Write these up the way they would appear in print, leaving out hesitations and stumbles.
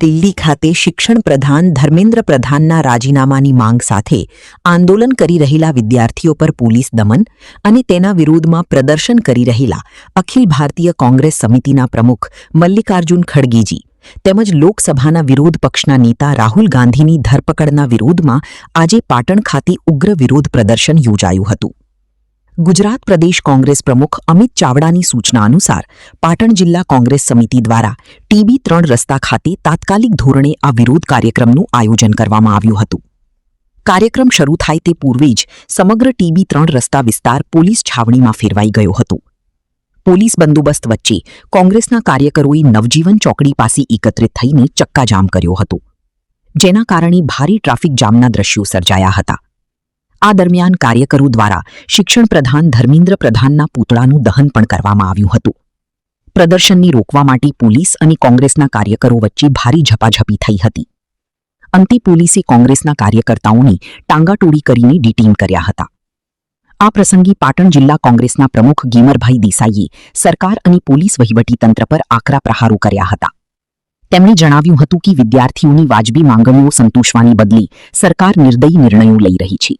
દિલ્હી ખાતે શિક્ષણ પ્રધાન ધર્મેન્દ્ર પ્રધાનના રાજીનામાની માંગ સાથે આંદોલન કરી રહેલા વિદ્યાર્થીઓ પર પોલીસ દમન અને તેના વિરોધમાં પ્રદર્શન કરી રહેલા અખિલ ભારતીય કોંગ્રેસ સમિતિના પ્રમુખ મલ્લિકાર્જુન ખડગેજી તેમજ લોકસભાના વિરોધ પક્ષના નેતા રાહુલ ગાંધીની ધરપકડના વિરોધમાં આજે પાટણ ખાતે ઉગ્ર વિરોધ પ્રદર્શન યોજાયું હતું. ગુજરાત પ્રદેશ કોંગ્રેસ પ્રમુખ અમિત ચાવડાની સૂચના અનુસાર પાટણ જિલ્લા કોંગ્રેસ સમિતિ દ્વારા ટીબી 3 રસ્તા ખાતે તાત્કાલિક ધોરણે આ વિરોધ કાર્યક્રમનું આયોજન કરવામાં આવ્યું હતું. કાર્યક્રમ શરૂ થાય તે પૂર્વે જ સમગ્ર ટીબી 3 રસ્તા વિસ્તાર પોલીસ છાવણીમાં ફેરવાઈ ગયો હતો. પોલીસ બંદોબસ્ત વચ્ચે કોંગ્રેસના કાર્યકરોએ નવજીવન ચોકડી પાસે એકત્રિત થઈને ચક્કાજામ કર્યો હતો, જેના કારણે ભારે ટ્રાફિક જામના દ્રશ્યો સર્જાયા હતા. આ દરમિયાન કાર્યકરો દ્વારા શિક્ષણ પ્રધાન ધર્મેન્દ્ર પ્રધાનના પૂતળાનું દહન પણ કરવામાં આવ્યું હતું. પ્રદર્શનને રોકવા માટે પોલીસ અને કોંગ્રેસના કાર્યકરો વચ્ચે ભારે ઝપાઝપી થઈ હતી. અંતે પોલીસે કોંગ્રેસના કાર્યકર્તાઓને ટાંગાટોળી કરીને ડિટેઇન કર્યા હતા. આ પ્રસંગે પાટણ જિલ્લા કોંગ્રેસના પ્રમુખ ગેમરભાઈ દેસાઈએ સરકાર અને પોલીસ વહીવટીતંત્ર પર આકરા પ્રહારો કર્યા હતા. તેમણે જણાવ્યું હતું કે વિદ્યાર્થીઓની વાજબી માંગણીઓ સંતોષવાને બદલે સરકાર નિર્દયી નિર્ણયો લઈ રહી છે.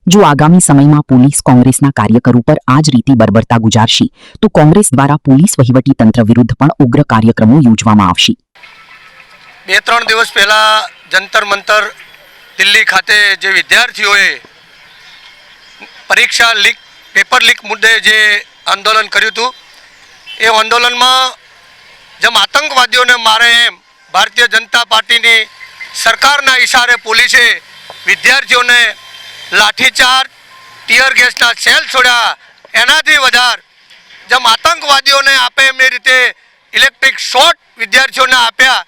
જો આગામી સમયમાં પોલીસ કોંગ્રેસના કાર્યકરો પર આ જ રીતે બર્બરતા ગુજારશે તો કોંગ્રેસ દ્વારા પોલીસ વહીવટીતંત્ર વિરુદ્ધ પણ ઉગ્ર કાર્યક્રમો યોજવામાં આવશે. 2-3 દિવસ પહેલા જંતર મંતર દિલ્હી ખાતે જે વિદ્યાર્થીઓએ પરીક્ષા લીક પેપર લીક મુદ્દે જે આંદોલન કર્યું હતું, એ આંદોલનમાં જેમ આતંકવાદીઓને મારે એમ ભારતીય જનતા પાર્ટીની સરકારના ઇશારે પોલીસે વિદ્યાર્થીઓને લાઠીચાર્જ ટીયર ગેસના સેલ છોડ્યા. એનાથી વધારે જેમ આતંકવાદીઓને આપે એમ એ રીતે ઇલેક્ટ્રિક શોર્ટ વિદ્યાર્થીઓને આપ્યા,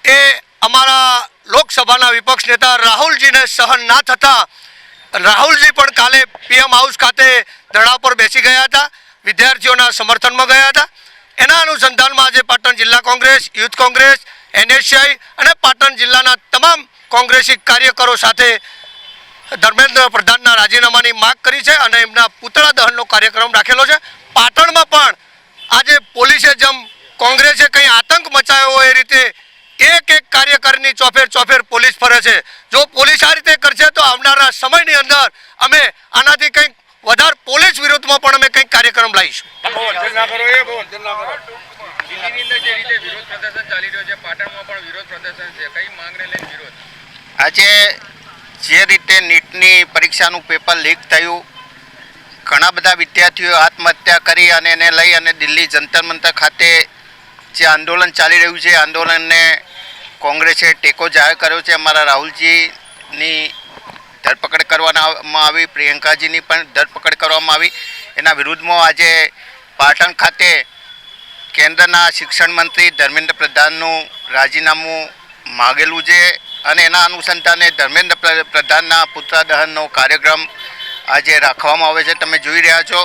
એ અમારા લોકસભાના વિપક્ષ નેતા રાહુલજીને સહન ના થતાં રાહુલજી પણ કાલે પીએમ હાઉસ ખાતે ધરણા પર બેસી ગયા હતા, વિદ્યાર્થીઓના સમર્થનમાં ગયા હતા. એના અનુસંધાનમાં આજે પાટણ જિલ્લા કોંગ્રેસ, યુથ કોંગ્રેસ, એનએસઆઈ અને પાટણ જિલ્લાના તમામ કોંગ્રેસી કાર્યકરો સાથે ધર્મેન્દ્ર પ્રધાનના રાજીનામાની માંગ કરી છે અને એમના પુતળા દહનનો કાર્યક્રમ રાખેલો છે. પાટણમાં પણ આજે પોલીસે જેમ કોંગ્રેસે કંઈ આતંક મચાવ્યો હોય એ રીતે એક કાર્યકરની ચોફેર પોલીસ ફરે છે. જો પોલીસ આ રીતે કરશે તો આવનારા સમયની અંદર અમે આનાથી કંઈક વધારે પોલીસ વિરુદ્ધમાં પણ અમે કંઈક કાર્યક્રમ લાવીશું. આજે જે રીતે નીટની પરીક્ષાનું પેપર લીક થયું, ઘણા બધા વિદ્યાર્થીઓ આત્મહત્યા કરી અને એને લઈ અને દિલ્હી જંતર મંતર ખાતે જે આંદોલન ચાલી રહ્યું છે, આંદોલનને કોંગ્રેસે ટેકો જાહેર કર્યો છે. અમારા રાહુલજીની ધરપકડ કરવામાં આવી, પ્રિયંકાજીની પણ ધરપકડ કરવામાં આવી. એના વિરુદ્ધમાં આજે પાટણ ખાતે કેન્દ્રના શિક્ષણ મંત્રી ધર્મેન્દ્ર પ્રધાનનું રાજીનામું માગેલું છે અને એના અનુસંધાને ધર્મેન્દ્ર પ્રધાનના પુતળા દહનનો કાર્યક્રમ આજે રાખવામાં આવે છે. તમે જોઈ રહ્યા છો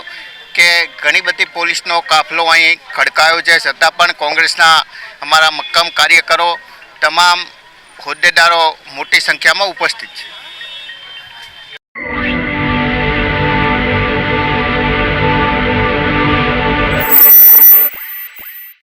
કે ઘણી બધી પોલીસનો કાફલો અહીં ખડકાયો છે, છતાં પણ કોંગ્રેસના અમારા મક્કમ કાર્યકરો, તમામ હોદ્દેદારો મોટી સંખ્યામાં ઉપસ્થિત છે.